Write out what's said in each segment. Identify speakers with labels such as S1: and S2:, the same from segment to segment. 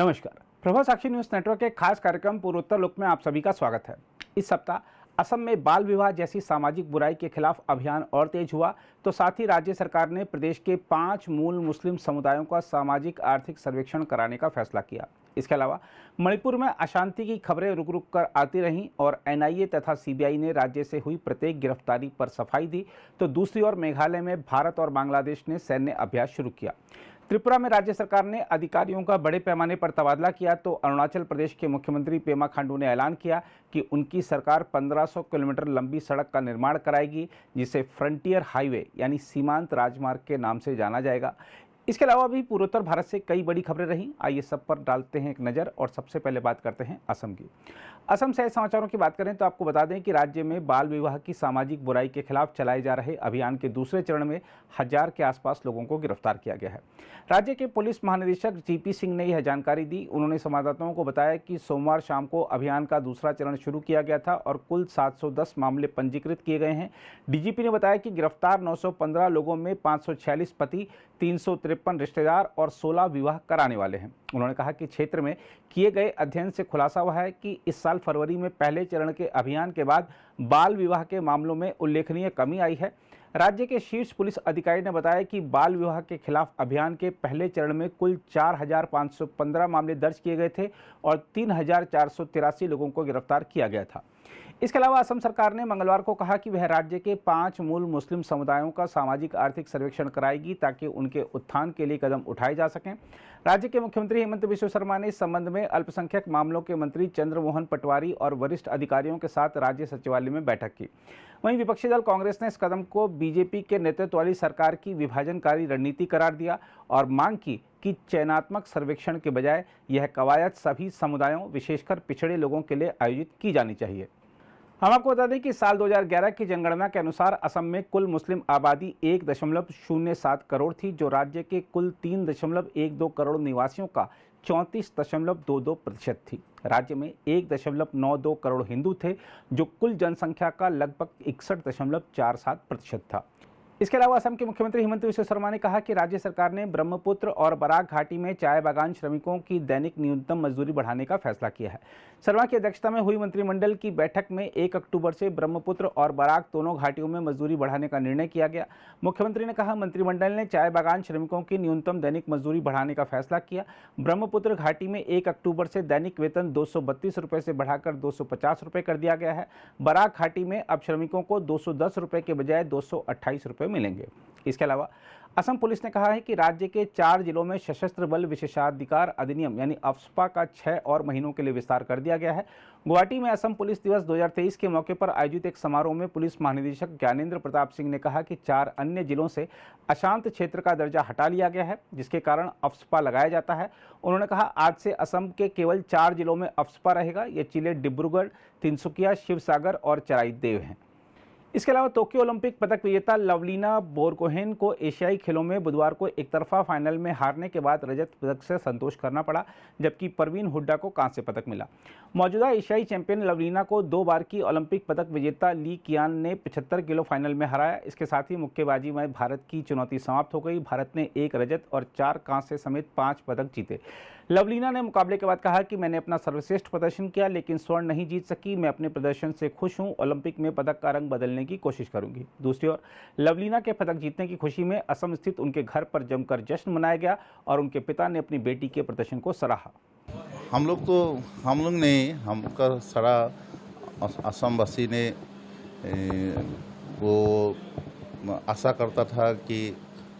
S1: नमस्कार। प्रभा साक्षी news network के खास कार्यक्रम पूर्वोत्तर लोक में आप सभी का स्वागत है। इस सप्ताह असम में बाल विवाह जैसी सामाजिक बुराई के खिलाफ अभियान और तेज हुआ, तो साथ ही राज्य सरकार ने प्रदेश के 5 मूल मुस्लिम समुदायों का सामाजिक आर्थिक सर्वेक्षण कराने का फैसला किया। इसके अलावा मणिपुर में अशांति की खबरें रुक रुक कर आती रहीं और एनआईए तथा सीबीआई ने राज्य से हुई प्रत्येक गिरफ्तारी पर सफाई दी, तो दूसरी ओर मेघालय में भारत और बांग्लादेश ने सैन्य अभ्यास शुरू किया। त्रिपुरा में राज्य सरकार ने अधिकारियों का बड़े पैमाने पर तबादला किया, तो अरुणाचल प्रदेश के मुख्यमंत्री पेमा खांडू ने ऐलान किया कि उनकी सरकार 1500 किलोमीटर लंबी सड़क का निर्माण कराएगी, जिसे फ्रंटियर हाईवे यानी सीमांत राजमार्ग के नाम से जाना जाएगा। इसके अलावा भी पूर्वोत्तर भारत से कई बड़ी खबरें रहीं। आइए सब पर डालते हैं एक नज़र और सबसे पहले बात करते हैं असम की। असम से समाचारों की बात करें तो आपको बता दें कि राज्य में बाल विवाह की सामाजिक बुराई के खिलाफ चलाए जा रहे अभियान के दूसरे चरण में 1000 के आसपास लोगों को गिरफ्तार किया गया है। राज्य के पुलिस महानिदेशक जीपी सिंह ने यह जानकारी दी। उन्होंने संवाददाताओं को बताया कि सोमवार शाम को अभियान का दूसरा चरण शुरू किया गया था और कुल 710 मामले पंजीकृत किए गए हैं। डीजीपी ने बताया कि गिरफ्तार 915 लोगों में 546 पति, 353 रिश्तेदार और 16 विवाह कराने वाले हैं। उन्होंने कहा कि क्षेत्र में किए गए अध्ययन से खुलासा हुआ है कि इस साल फरवरी में पहले चरण के अभियान के बाद बाल विवाह के मामलों में उल्लेखनीय कमी आई है। राज्य के शीर्ष पुलिस अधिकारी ने बताया कि बाल विवाह के खिलाफ अभियान के पहले चरण में कुल 4515 मामले दर्ज किए गए थे और 3483 लोगों को गिरफ्तार किया गया था। इसके अलावा असम सरकार ने मंगलवार को कहा कि वह राज्य के 5 मूल मुस्लिम समुदायों का सामाजिक आर्थिक सर्वेक्षण कराएगी, ताकि उनके उत्थान के लिए कदम उठाए जा सकें। राज्य के मुख्यमंत्री हेमंत बिस्वा शर्मा ने इस संबंध में अल्पसंख्यक मामलों के मंत्री चंद्रमोहन पटवारी और वरिष्ठ अधिकारियों के साथ राज्य सचिवालय में बैठक की। वहीं विपक्षी दल कांग्रेस ने इस कदम को बीजेपी के नेतृत्व वाली सरकार की विभाजनकारी रणनीति करार दिया और मांग की कि चयनात्मक सर्वेक्षण के बजाय यह कवायद सभी समुदायों, विशेषकर पिछड़े लोगों के लिए आयोजित की जानी चाहिए। हम आपको बता दें कि साल 2011 की जनगणना के अनुसार असम में कुल मुस्लिम आबादी 1.07 करोड़ थी, जो राज्य के कुल 3.12 करोड़ निवासियों का 34.22% थी। राज्य में 1.92 करोड़ हिंदू थे, जो कुल जनसंख्या का लगभग 61.47% था। इसके अलावा असम के मुख्यमंत्री हेमंत बिस्वा शर्मा ने कहा कि राज्य सरकार ने ब्रह्मपुत्र और बराक घाटी में चाय बागान श्रमिकों की दैनिक न्यूनतम मजदूरी बढ़ाने का फैसला किया है। शर्मा की अध्यक्षता में हुई मंत्रिमंडल की बैठक में 1 अक्टूबर से ब्रह्मपुत्र और बराक दोनों घाटियों में मजदूरी बढ़ाने का निर्णय किया गया। मुख्यमंत्री ने कहा, मंत्रिमंडल ने चाय बागान श्रमिकों की न्यूनतम दैनिक मजदूरी बढ़ाने का फैसला किया। ब्रह्मपुत्र घाटी में 1 अक्टूबर से दैनिक वेतन 232 रुपये से बढ़ाकर 250 रुपये कर दिया गया है। बराक घाटी में अब श्रमिकों को 210 रुपये के बजाय 228 रुपये मिलेंगे। इसके अलावा असम पुलिस ने कहा है कि राज्य के 4 जिलों में सशस्त्र बल विशेषाधिकार अधिनियम यानी अफ्स्पा का 6 और महीनों के लिए विस्तार कर दिया गया है। गुवाहाटी में असम पुलिस दिवस 2023 के मौके पर आयोजित एक समारोह में पुलिस महानिदेशक ज्ञानेंद्र प्रताप सिंह ने कहा कि 4 अन्य जिलों से अशांत क्षेत्र का दर्जा हटा लिया गया है, जिसके कारण अफ्स्पा लगाया जाता है। उन्होंने कहा, आज से असम के केवल 4 जिलों में अफ्स्पा रहेगा। ये जिले डिब्रूगढ़, तिनसुकिया, शिवसागर और चराईदेव हैं। इसके अलावा टोक्यो ओलंपिक पदक विजेता लवलीना बोरगोहेन को एशियाई खेलों में बुधवार को एकतरफा फाइनल में हारने के बाद रजत पदक से संतोष करना पड़ा, जबकि परवीन हुड्डा को कांस्य पदक मिला। मौजूदा एशियाई चैंपियन लवलीना को 2 बार की ओलंपिक पदक विजेता ली कियान ने 75 किलो फाइनल में हराया। इसके साथ ही मुक्केबाजी में भारत की चुनौती समाप्त हो गई। भारत ने 1 रजत और 4 कांस्य समेत 5 पदक जीते। लवलीना ने मुकाबले के बाद कहा कि मैंने अपना सर्वश्रेष्ठ प्रदर्शन किया, लेकिन स्वर्ण नहीं जीत सकी। मैं अपने प्रदर्शन से खुश हूं। ओलंपिक में पदक का रंग बदलने की कोशिश करूंगी। दूसरी ओर लवलीना के पदक जीतने की खुशी में असम स्थित उनके घर पर जमकर जश्न मनाया गया और उनके पिता ने अपनी बेटी के प्रदर्शन को सराहा।
S2: हम लोग नहीं, हमका सारा असमवासी ने वो आशा करता था कि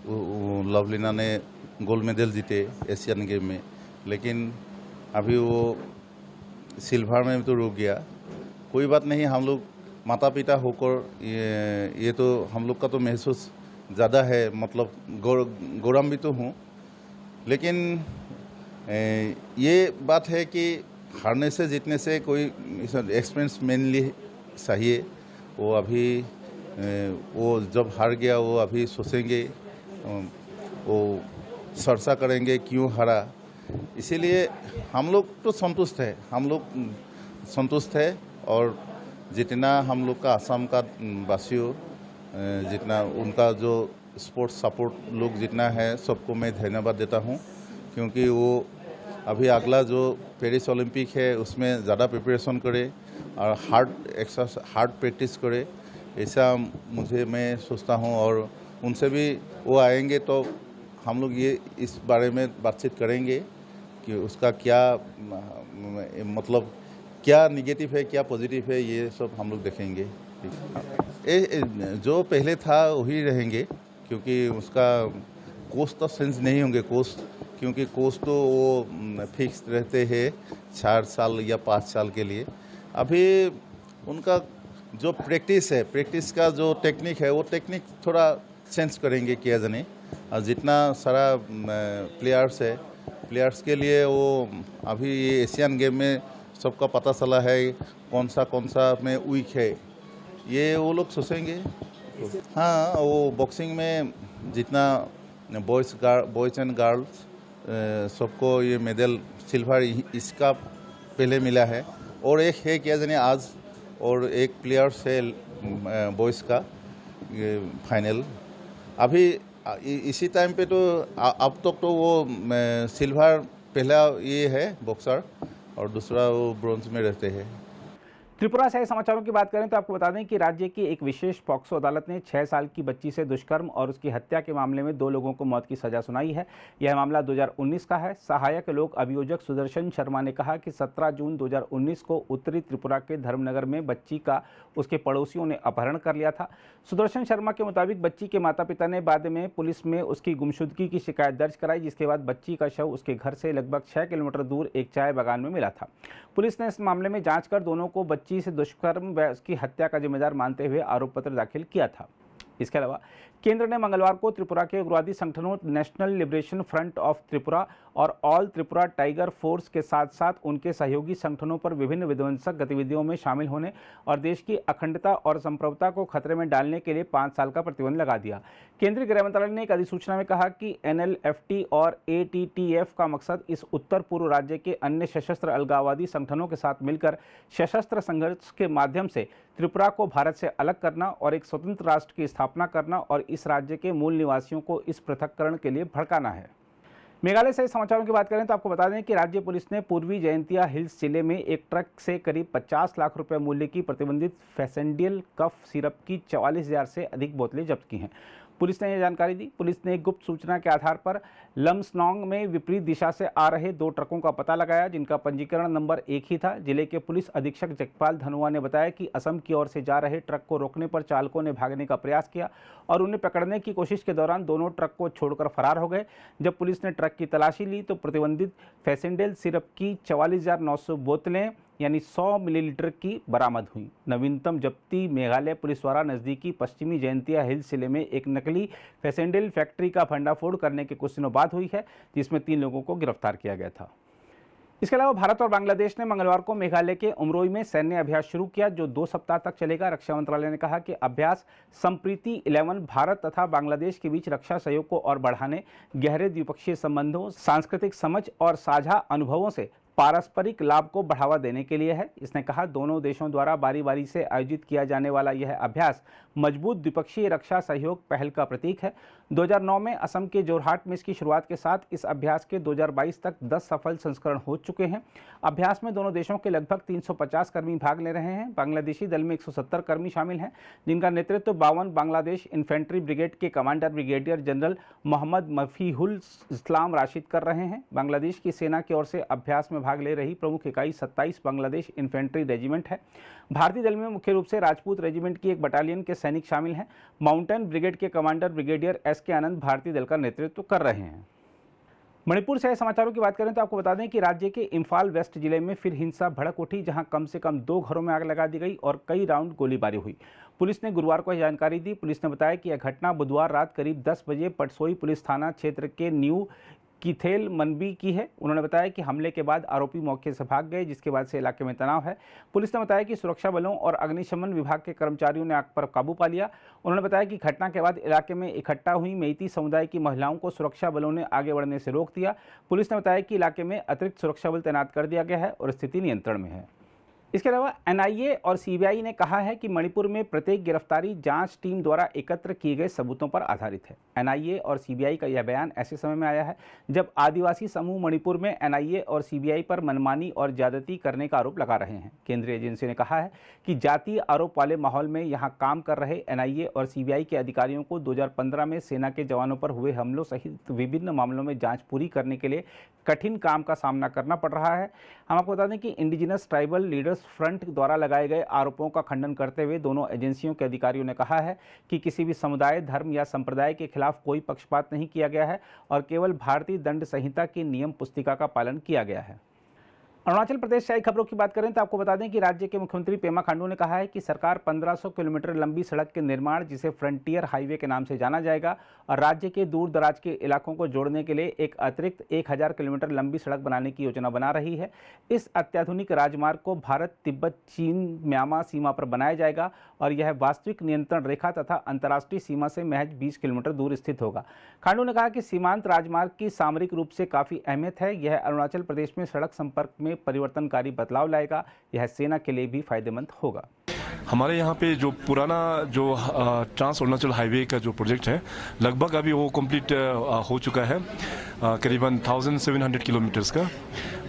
S2: लवलीना ने गोल्ड मेडल जीते एशियन गेम में, लेकिन अभी वो सिल्वर में तो रुक गया। कोई बात नहीं, हम लोग माता पिता होकर ये तो हम लोग का तो महसूस ज़्यादा है, मतलब गौरवान्वित तो हूँ। लेकिन ये बात है कि हारने से जीतने से कोई एक्सपीरियंस मेनली चाहिए। वो अभी वो जब हार गया वो अभी सोचेंगे, वो चर्चा करेंगे क्यों हारा। इसीलिए हम लोग तो संतुष्ट है और जितना हम लोग का असम का वासियों जितना उनका जो स्पोर्ट्स सपोर्ट लोग जितना है सबको मैं धन्यवाद देता हूँ, क्योंकि वो अभी अगला जो पेरिस ओलंपिक है उसमें ज़्यादा प्रिपरेशन करे और हार्ड प्रैक्टिस करे, ऐसा मैं सोचता हूँ। और उनसे भी वो आएंगे तो हम लोग ये इस बारे में बातचीत करेंगे कि उसका क्या मतलब क्या निगेटिव है क्या पॉजिटिव है, ये सब हम लोग देखेंगे। जो पहले था वही रहेंगे, क्योंकि उसका कोच तो चेंज नहीं होंगे क्योंकि कोच तो वो फिक्स रहते हैं 4 साल या 5 साल के लिए। अभी उनका जो प्रैक्टिस का जो टेक्निक है वो टेक्निक थोड़ा चेंज करेंगे किया जाने। और जितना सारा प्लेयर्स के लिए वो अभी ये एशियन गेम में सबका पता चला है कौन सा में वीक है, ये वो लोग सोचेंगे। हाँ, वो बॉक्सिंग में जितना बॉयज़ एंड गर्ल्स सबको ये मेडल सिल्वर इसका पहले मिला है, और एक है क्या जाने आज, और एक प्लेयर्स है बॉयज़ का फाइनल। अभी इसी टाइम पे तो अब तक तो वो सिल्वर पहला ये है बॉक्सर, और दूसरा वो ब्रोंज में रहते हैं।
S1: त्रिपुरा से समाचारों की बात करें तो आपको बता दें कि राज्य की एक विशेष पॉक्सो अदालत ने 6 साल की बच्ची से दुष्कर्म और उसकी हत्या के मामले में 2 लोगों को मौत की सजा सुनाई है। यह मामला 2019 का है। सहायक लोक अभियोजक सुदर्शन शर्मा ने कहा कि 17 जून 2019 को उत्तरी त्रिपुरा के धर्मनगर में बच्ची का उसके पड़ोसियों ने अपहरण कर लिया था। सुदर्शन शर्मा के मुताबिक बच्ची के माता पिता ने बाद में पुलिस में उसकी गुमशुदगी की शिकायत दर्ज कराई, जिसके बाद बच्ची का शव उसके घर से लगभग 6 किलोमीटर दूर एक चाय बागान में मिला था। पुलिस ने इस मामले में जांच कर दोनों को बच्ची से दुष्कर्म व उसकी हत्या का जिम्मेदार मानते हुए आरोप पत्र दाखिल किया था। इसके अलावा केंद्र ने मंगलवार को त्रिपुरा के उग्रवादी संगठनों national liberation front of Tripura और ऑल त्रिपुरा टाइगर फोर्स के साथ साथ उनके सहयोगी संगठनों पर विभिन्न विध्वंसक गतिविधियों में शामिल होने और देश की अखंडता और संप्रभुता को खतरे में डालने के लिए 5 साल का प्रतिबंध लगा दिया। केंद्रीय गृह मंत्रालय ने एक अधिसूचना में कहा कि NLFT और ATTF का मकसद इस उत्तर पूर्व राज्य के अन्य सशस्त्र अलगाववादी संगठनों के साथ मिलकर सशस्त्र संघर्ष के माध्यम से त्रिपुरा को भारत से अलग करना और एक स्वतंत्र राष्ट्र की स्थापना करना और इस राज्य के मूल निवासियों को इस पृथक्करण के लिए भड़काना है। मेघालय से समाचारों की बात करें तो आपको बता दें कि राज्य पुलिस ने पूर्वी जयंतिया हिल्स जिले में एक ट्रक से करीब 50 लाख रुपए मूल्य की प्रतिबंधित फेसेंडियल कफ सिरप की 44,000 से अधिक बोतलें जब्त की हैं। पुलिस ने यह जानकारी दी। पुलिस ने एक गुप्त सूचना के आधार पर लमसनोंग में विपरीत दिशा से आ रहे 2 ट्रकों का पता लगाया, जिनका पंजीकरण नंबर एक ही था। जिले के पुलिस अधीक्षक जगपाल धनुआ ने बताया कि असम की ओर से जा रहे ट्रक को रोकने पर चालकों ने भागने का प्रयास किया और उन्हें पकड़ने की कोशिश के दौरान दोनों ट्रक को छोड़कर फरार हो गए। जब पुलिस ने ट्रक की तलाशी ली तो प्रतिबंधित फेसेंडेल सिरप की 44,900 बोतलें यानी 100 मिलीलीटर की बरामद हुई। नवीनतम जब्ती मेघालय पुलिस द्वारा नजदीकी पश्चिमी जयंतिया हिल्स जिले में एक नकली फेसेंडेल फैक्ट्री का भंडाफोड़ करने के कुछ दिनों बाद हुई है, जिसमें 3 लोगों को गिरफ्तार किया गया था। इसके अलावा भारत और बांग्लादेश ने मंगलवार को मेघालय के उमरोई में सैन्य अभ्यास शुरू किया, जो 2 सप्ताह तक चलेगा। रक्षा मंत्रालय ने कहा कि अभ्यास संप्रीति 11 भारत तथा बांग्लादेश के बीच रक्षा सहयोग को और बढ़ाने, गहरे द्विपक्षीय संबंधों, सांस्कृतिक समझ और साझा अनुभवों से पारस्परिक लाभ को बढ़ावा देने के लिए है। इसने कहा, दोनों देशों द्वारा बारी बारी से आयोजित किया जाने वाला यह अभ्यास मजबूत द्विपक्षीय रक्षा सहयोग पहल का प्रतीक है। 2009 में असम के जोरहाट में इसकी शुरुआत के साथ इस अभ्यास के 2022 तक 10 सफल संस्करण हो चुके हैं। अभ्यास में दोनों देशों के लगभग 350 कर्मी भाग ले रहे हैं। बांग्लादेशी दल में 170 कर्मी शामिल हैं, जिनका नेतृत्व 52 बांग्लादेश इन्फेंट्री ब्रिगेड के कमांडर ब्रिगेडियर जनरल मोहम्मद मफीहुल इस्लाम राशिद कर रहे हैं। बांग्लादेश की सेना की ओर से अभ्यास में भाग ले रही प्रमुख इकाई 27 बांग्लादेश इन्फेंट्री रेजिमेंट है। भारतीय दल में मुख्य रूप से राजपूत रेजिमेंट की एक बटालियन के सैनिक शामिल हैं। माउंटेन ब्रिगेड के कमांडर ब्रिगेडियर SK आनंद भारतीय दल का नेतृत्व कर रहे हैं। मणिपुर से समाचारों की बात करें तो आपको बता दें कि राज्य के इम्फाल वेस्ट जिले में फिर हिंसा भड़क उठी, जहां कम से कम 2 घरों में आग लगा दी गई और कई राउंड गोलीबारी हुई। पुलिस ने गुरुवार को यह जानकारी दी। पुलिस ने बताया कि यह घटना बुधवार रात करीब 10 बजे पटसोई पुलिस थाना क्षेत्र के न्यू कीथेल मनबी की है। उन्होंने बताया कि हमले के बाद आरोपी मौके से भाग गए, जिसके बाद से इलाके में तनाव है। पुलिस ने बताया कि सुरक्षा बलों और अग्निशमन विभाग के कर्मचारियों ने आग पर काबू पा लिया। उन्होंने बताया कि घटना के बाद इलाके में इकट्ठा हुई मेइती समुदाय की महिलाओं को सुरक्षा बलों ने आगे बढ़ने से रोक दिया। पुलिस ने बताया कि इलाके में अतिरिक्त सुरक्षा बल तैनात कर दिया गया है और स्थिति नियंत्रण में है। इसके अलावा एनआईए और सीबीआई ने कहा है कि मणिपुर में प्रत्येक गिरफ्तारी जांच टीम द्वारा एकत्र किए गए सबूतों पर आधारित है। एनआईए और सीबीआई का यह बयान ऐसे समय में आया है जब आदिवासी समूह मणिपुर में एनआईए और सीबीआई पर मनमानी और ज्यादती करने का आरोप लगा रहे हैं। केंद्रीय एजेंसी ने कहा है कि जातीय आरोप वाले माहौल में यहां काम कर रहे एनआईए और सीबीआई के अधिकारियों को 2015 में सेना के जवानों पर हुए हमलों सहित विभिन्न मामलों में जांच पूरी करने के लिए कठिन काम का सामना करना पड़ रहा है। हम आपको बता दें कि इंडिजिनस ट्राइबल लीडर्स फ्रंट द्वारा लगाए गए आरोपों का खंडन करते हुए दोनों एजेंसियों के अधिकारियों ने कहा है कि किसी भी समुदाय, धर्म या संप्रदाय के खिलाफ कोई पक्षपात नहीं किया गया है और केवल भारतीय दंड संहिता की नियम पुस्तिका का पालन किया गया है। अरुणाचल प्रदेश से आई खबरों की बात करें तो आपको बता दें कि राज्य के मुख्यमंत्री पेमा खांडू ने कहा है कि सरकार 1500 किलोमीटर लंबी सड़क के निर्माण, जिसे फ्रंटियर हाईवे के नाम से जाना जाएगा, और राज्य के दूर दराज के इलाकों को जोड़ने के लिए एक अतिरिक्त 1000 किलोमीटर लंबी सड़क बनाने की योजना बना रही है। इस अत्याधुनिक राजमार्ग को भारत, तिब्बत, चीन, म्यांमार सीमा पर बनाया जाएगा और यह वास्तविक नियंत्रण रेखा तथा अंतर्राष्ट्रीय सीमा से महज 20 किलोमीटर दूर स्थित होगा। खांडू ने कहा कि सीमांत राजमार्ग की सामरिक रूप से काफ़ी अहमियत है। यह अरुणाचल प्रदेश में सड़क संपर्क में परिवर्तनकारी बदलाव लाएगा। यह सेना के लिए भी फायदेमंद होगा।
S3: हमारे यहाँ पे जो पुराना जो ट्रांस अरुणाचल हाईवे का जो प्रोजेक्ट है, लगभग अभी वो कंप्लीट हो चुका है, करीबन 1700 किलोमीटर्स का।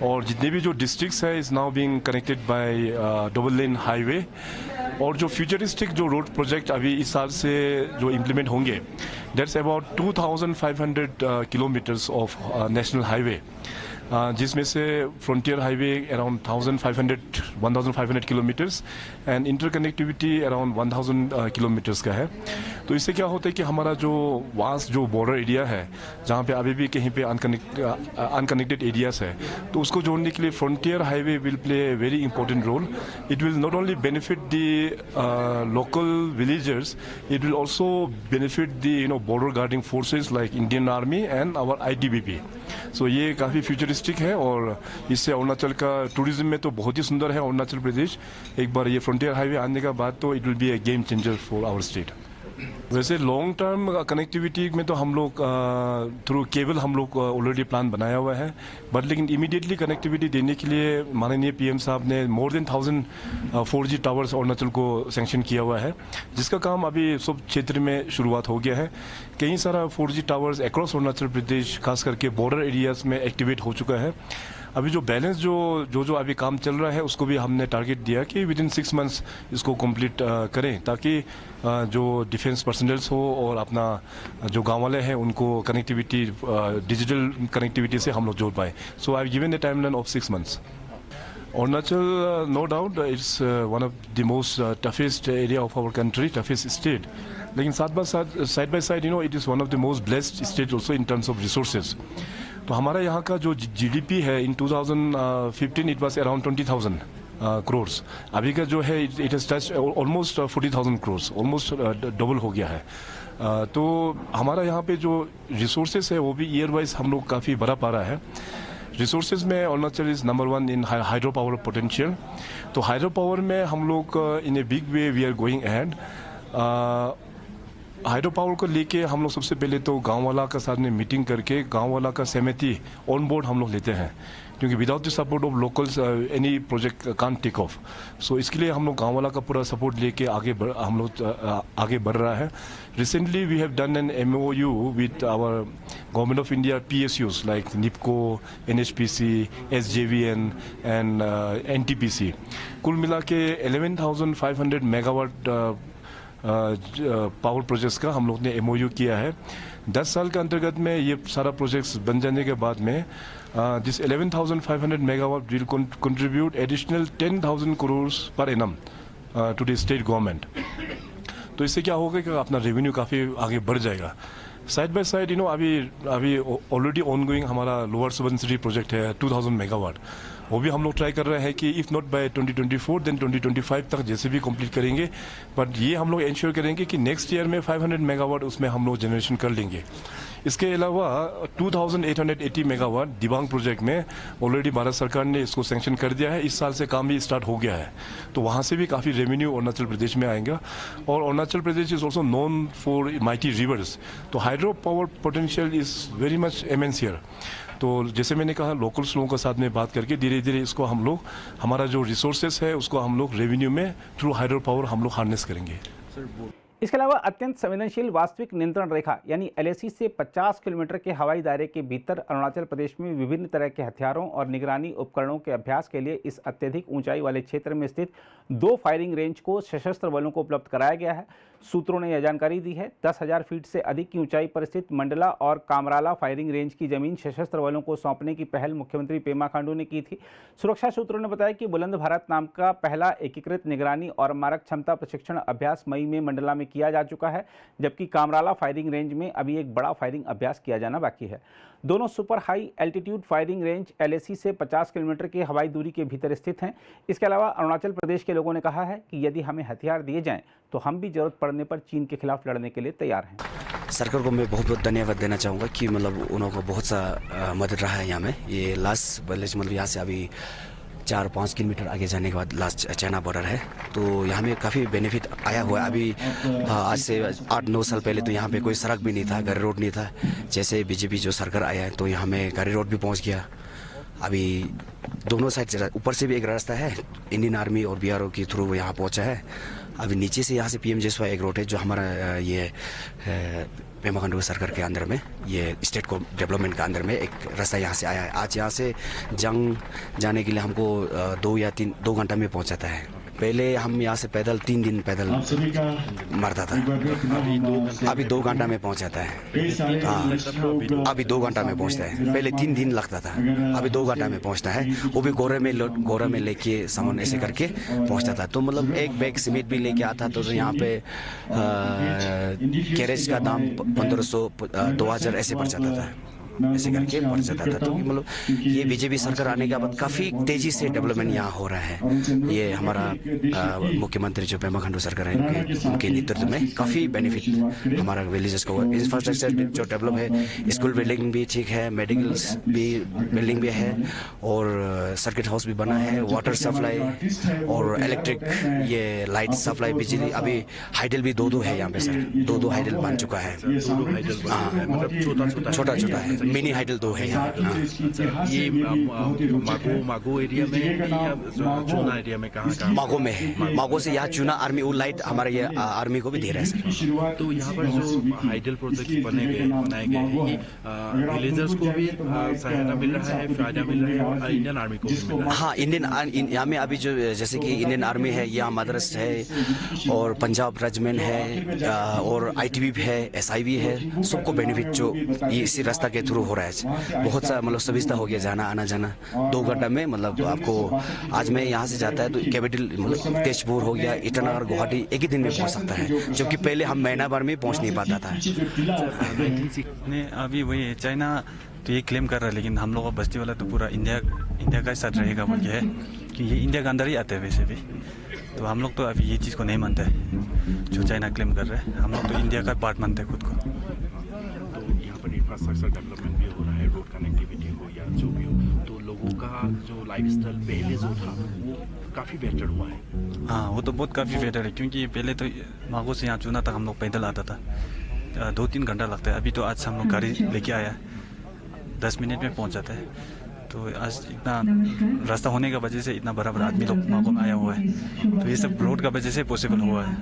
S3: और जितने भी जो डिस्ट्रिक्ट्स है is now being connected by double lane highway. और जो फ्यूचरिस्टिक जो रोड प्रोजेक्ट अभी इस साल से जो इम्प्लीमेंट होंगे, that's about 2500 kilometres of national highway, जिसमें से frontier highway around 1500 kilometres and interconnectivity around 1000 kilometres का है। तो इससे क्या होता है कि हमारा जो वास्ट जो बॉर्डर एरिया है, जहाँ पे अभी भी कहीं पे अनकनेक्टेड एरियाज है, तो उसको जोड़ने के लिए frontier highway will play a very important role. It will not only benefit the local villagers, it will also benefit the border guarding forces like Indian army and our ITBP। So ये काफ़ी futuristic है और इससे अरुणाचल का tourism में तो बहुत ही सुंदर है अरुणाचल प्रदेश। एक बार ये फ्रंटियर हाईवे आने के बाद तो it will be a game changer for our state. वैसे लॉन्ग टर्म कनेक्टिविटी में तो हम लोग थ्रू केबल हम लोग ऑलरेडी प्लान बनाया हुआ है, बट लेकिन इमीडिएटली कनेक्टिविटी देने के लिए माननीय PM साहब ने more than 1000 4G towers Arunachal को सैंक्शन किया हुआ है, जिसका काम अभी सब क्षेत्र में शुरुआत हो गया है। कई सारा 4G towers across Arunachal Pradesh, खास करके बॉर्डर एरियाज में एक्टिवेट हो चुका है। अभी जो बैलेंस जो अभी काम चल रहा है उसको भी हमने टारगेट दिया कि विद इन 6 मंथ्स इसको कंप्लीट करें, ताकि जो डिफेंस पर्सनल्स हो और अपना जो गांव वाले हैं उनको कनेक्टिविटी, डिजिटल कनेक्टिविटी से हम लोग जोड़ पाए। So I have given the timeline of 6 months. Arunachal, no doubt it's one of the most toughest area of our country, toughest state, लेकिन side by side it is one of the most blessed state also in terms of resources. तो हमारा यहाँ का जो GDP है in 2015 it was around 20,000 crores. अभी का जो है it has touch almost 40,000 crores, almost double हो गया है। तो हमारा यहाँ पे जो रिसोर्सेज है वो भी ईयर वाइज हम लोग काफ़ी बड़ा पा रहा है। रिसोर्सेज में Arunachal is number 1 in hydro power potential. तो हाइड्रो पावर में हम लोग in a big way we are going ahead. Hydro power को लेके हम लोग सबसे पहले तो गांव वाला का साथ में मीटिंग करके गांव वाला का सहमति ऑन बोर्ड हम लोग लेते हैं, क्योंकि without the support of locals any project can't take off. So इसके लिए हम लोग गांव वाला का पूरा सपोर्ट लेके हम लोग आगे बढ़ रहा है। Recently we have done an MOU with our government of India PSUs like NIPCO, NHPC, SJVN and NTPC। कुल मिला के 11,500 मेगावाट पावर प्रोजेक्ट्स का हम लोग ने MOU किया है। 10 साल के अंतर्गत में ये सारा प्रोजेक्ट्स बन जाने के बाद में this 11,500 megawatt will contribute additional 10,000 crore per annum to the state government. तो इससे क्या होगा कि अपना रेवेन्यू काफ़ी आगे बढ़ जाएगा। साइड बाय साइड अभी ऑलरेडी ऑनगोइंग हमारा लोअर सुबनसिरी प्रोजेक्ट है 2000 मेगावाट, वो भी हम लोग ट्राई कर रहे हैं कि इफ़ नॉट बाय 2024 देन 2025 तक जैसे भी कंप्लीट करेंगे। बट ये हम लोग इंश्योर करेंगे कि नेक्स्ट ईयर में 500 मेगावाट उसमें हम लोग जनरेशन कर लेंगे। इसके अलावा 2880 मेगावाट दिबांग प्रोजेक्ट में ऑलरेडी भारत सरकार ने इसको सैंक्शन कर दिया है। इस साल से काम भी स्टार्ट हो गया है, तो वहाँ से भी काफ़ी रेवेन्यू अरुणाचल प्रदेश में आएगा। और Arunachal Pradesh is also known for mighty rivers, तो hydro power potential is very much immense here. तो जैसे मैंने कहा, लोकल्स लोगों के साथ में बात करके धीरे धीरे इसको हम लोग, हमारा जो रिसोर्सेस है उसको हम लोग रेवेन्यू में थ्रू हाइड्रो पावर हम लोग हार्नेस करेंगे।
S1: इसके अलावा अत्यंत संवेदनशील वास्तविक नियंत्रण रेखा यानी LAC से 50 किलोमीटर के हवाई दायरे के भीतर अरुणाचल प्रदेश में विभिन्न तरह के हथियारों और निगरानी उपकरणों के अभ्यास के लिए इस अत्यधिक ऊंचाई वाले क्षेत्र में स्थित 2 फायरिंग रेंज को सशस्त्र बलों को उपलब्ध कराया गया है। सूत्रों ने यह जानकारी दी है। 10,000 फीट से अधिक की ऊंचाई पर स्थित मंडला और कामराला फायरिंग रेंज की जमीन सशस्त्र बलों को सौंपने की पहल मुख्यमंत्री पेमा खांडू ने की थी। सुरक्षा सूत्रों ने बताया कि बुलंद भारत नाम का पहला एकीकृत निगरानी और मारक क्षमता प्रशिक्षण अभ्यास मई में मंडला में किया जा चुका है, जबकि कामराला फायरिंग रेंज में अभी एक बड़ा फायरिंग अभ्यास किया जाना बाकी है। दोनों super high altitude firing range LAC से 50 किलोमीटर की हवाई दूरी के भीतर स्थित हैं। इसके अलावा अरुणाचल प्रदेश के लोगों ने कहा है कि यदि हमें हथियार दिए जाएं तो हम भी जरूरत पड़ने पर चीन के खिलाफ लड़ने के लिए तैयार हैं।
S4: सरकार को मैं बहुत बहुत धन्यवाद देना चाहूँगा कि मतलब उन्होंने बहुत सा मदद रहा है यहाँ में। ये लास्ट विलेज मतलब यहाँ से अभी 4-5 किलोमीटर आगे जाने के बाद लास्ट चाइना बॉर्डर है, तो यहाँ में काफ़ी बेनिफिट आया हुआ है। अभी आज से 8-9 साल पहले तो यहाँ पे कोई सड़क भी नहीं था, गाड़ी रोड नहीं था। जैसे बीजेपी जो सरकार आया है तो यहाँ में गाड़ी रोड भी पहुँच गया। अभी दोनों साइड ऊपर से भी एक रास्ता है, इंडियन आर्मी और BRO के थ्रू यहाँ पहुँचा है। अभी नीचे से यहाँ से PMGSY एक रोड है जो हमारा ये पेमा खांडू सरकार के अंदर में, ये स्टेट को डेवलपमेंट के अंदर में एक रास्ता यहाँ से आया है। आज यहाँ से जंग जाने के लिए हमको 2 घंटा में पहुँचाता है। पहले हम यहाँ से पैदल 3 दिन पैदल मरता था, अभी 2 घंटा में पहुँचाता है। हाँ, अभी 2 घंटा में पहुँचता है। पहले 3 दिन लगता था, अभी 2 घंटा में पहुँचता है। वो भी गोरे में लेके सामान ऐसे करके पहुँचता था। तो मतलब एक बैग सीमेंट भी लेके आता तो यहाँ पे कैरेज का दाम 1500 2000 ऐसे पड़ जाता था, ऐसे करके पड़ जाता था। तो मतलब ये बीजेपी सरकार आने के बाद काफ़ी तेज़ी से डेवलपमेंट यहाँ हो रहा है। ये हमारा मुख्यमंत्री जो पेमा खांडू सरकार है उनके नेतृत्व में काफ़ी बेनिफिट हमारा विलेजेस को। इंफ्रास्ट्रक्चर जो डेवलप है, स्कूल बिल्डिंग भी ठीक है, मेडिकल भी बिल्डिंग भी है, और सर्किट हाउस भी बना है, वाटर सप्लाई और इलेक्ट्रिक ये लाइट सप्लाई, बिजली। अभी हाइडल भी 2 है यहाँ पे सर, 2 हाइडल बन चुका है। छोटा है, मिनी हाइडल 2 है यहाँ।
S5: ये मागो एरिया में या चूना एरिया में कहाँ?
S4: मागो में है। मागो से यहाँ चूना आर्मी वो लाइट हमारे ये आर्मी को भी दे रहा है सर।
S5: तो यहाँ पर जो हाइडल प्रोजेक्ट बनाए गए हैं, विलेजर्स को भी सहायता मिल रहा है, फायदा मिल रहा है, और इंडियन आर्मी को भी मिल रहा है।
S4: हाँ, इंडियन यहाँ में अभी जो जैसे कि इंडियन आर्मी है, यहाँ मद्रास है और पंजाब रेजिमेंट है और ITBP है, SIB है, सबको बेनिफिट जो ये इसी रास्ता के थ्रू हो रहा है। बहुत सा मतलब सुविधा हो गया, जाना आना जाना 2 घंटा में। मतलब आपको आज मैं यहाँ से जाता है तो कैपिटल मतलब तेजपुर हो गया, ईटानगर, गुवाहाटी एक ही दिन में पहुँच सकता है, जबकि पहले हम महीना भर में पहुँच नहीं पाता था।
S6: अभी वही चाइना तो ये क्लेम कर रहा है, लेकिन हम लोग का बस्ती वाला तो पूरा इंडिया का साथ रहेगा बोल के है कि ये इंडिया के अंदर ही आते हैं वैसे भी। तो हम लोग तो अभी ये चीज़ को नहीं मानते हैं जो चाइना क्लेम कर रहे हैं। हम लोग तो इंडिया का पार्ट मानते हैं खुद को।
S5: इंफ्रास्ट्रक्चर डेवलपमेंट भी हो रहा है, रोड कनेक्टिविटी हो या जो भी हो, तो लोगों का जो लाइफस्टाइल पहले जो था वो काफ़ी बेहतर हुआ है।
S6: हाँ, वो तो बहुत काफ़ी बेहतर है, क्योंकि पहले तो मागो से यहाँ चूना तक हम लोग पैदल आता था, 2-3 घंटा लगता है। अभी तो आज हम लोग गाड़ी लेके आया 10 मिनट में पहुँच जाता है। तो आज इतना रास्ता होने की वजह से इतना बड़ा आदमी लोग मागो में आया हुआ है, तो ये सब रोड का वजह से पॉसिबल हुआ है।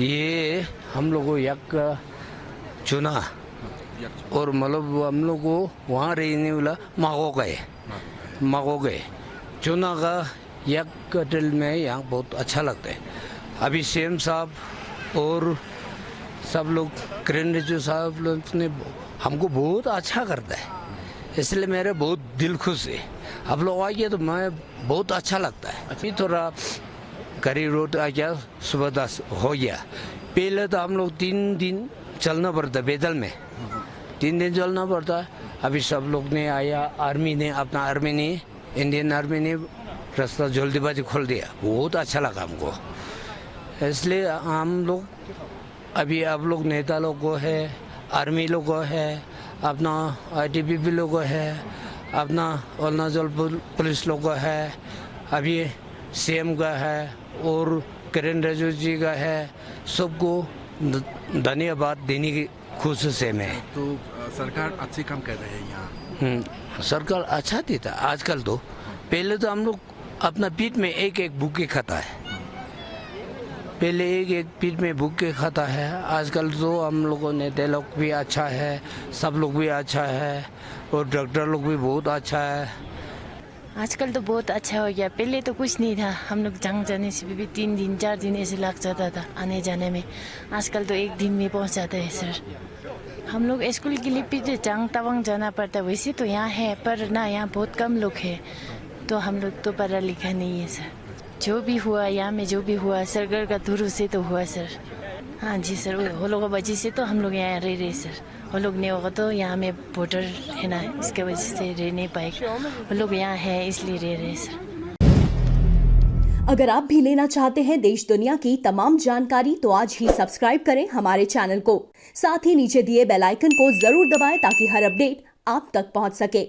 S7: ये हम लोग को एक चुना और मतलब हम लोग को वहाँ रहने वाला मागो गए चुना का एक कटल में यहाँ बहुत अच्छा लगता है। अभी CM साहब और सब लोग किरण रिजिजू साहब लोग ने हमको बहुत अच्छा करता है, इसलिए मेरे बहुत दिल खुश है। आप लोग आइए तो मैं बहुत अच्छा लगता है। अभी थोड़ा गरी रोड आ गया, सुबह 10 हो गया। पहले तो हम लोग 3 दिन चलना पड़ता पैदल में, 3 दिन चलना पड़ता है। अभी सब लोग ने आया, आर्मी ने इंडियन आर्मी ने रास्ता जल्दीबाजी खोल दिया, बहुत अच्छा लगा हमको। इसलिए हम लोग अभी आप लोग नेता लोग को है, आर्मी लोगों है, अपना ITBP लोगों है, अपना अरुणाचल पुलिस लोगों है, अभी CM का है और किरण रिजिजू जी का है। सबको धन्यवाद देने की कोशिश है मैं।
S5: तो सरकार अच्छे काम कर रहे हैं यहाँ।
S7: सरकार अच्छा देता आजकल। तो पहले तो हम लोग अपना पीठ में एक एक भूखे खाता है, पहले एक एक पीठ में भूखे खाता है। आजकल तो हम लोगों ने लोग भी अच्छा है, सब लोग भी अच्छा है और डॉक्टर लोग भी बहुत अच्छा है।
S8: आजकल तो बहुत अच्छा हो गया, पहले तो कुछ नहीं था। हम लोग जंग जाने से भी 3 दिन 4 दिन ऐसे लग जाता था आने जाने में। आजकल तो 1 दिन में पहुंच जाता है सर। हम लोग स्कूल के लिए भी जंग तवांग जाना पड़ता है। वैसे तो यहाँ है पर ना, यहाँ बहुत कम लोग हैं, तो हम लोग तो पढ़ा लिखा नहीं है सर। जो भी हुआ यहाँ में, जो भी हुआ सरकार का थ्रू से तो हुआ सर। हाँ जी सर, वो लोगों की वजह से तो हम लोग यहाँ रह रहे सर। वो लोग नहीं होगा तो यहाँ में बॉर्डर है ना, इसके वजह से रह नहीं पाएगा। वो लोग यहाँ है इसलिए रह रहे सर।
S9: अगर आप भी लेना चाहते हैं देश दुनिया की तमाम जानकारी तो आज ही सब्सक्राइब करें हमारे चैनल को। साथ ही नीचे दिए बेल आइकन को जरूर दबाएं ताकि हर अपडेट आप तक पहुंच सके।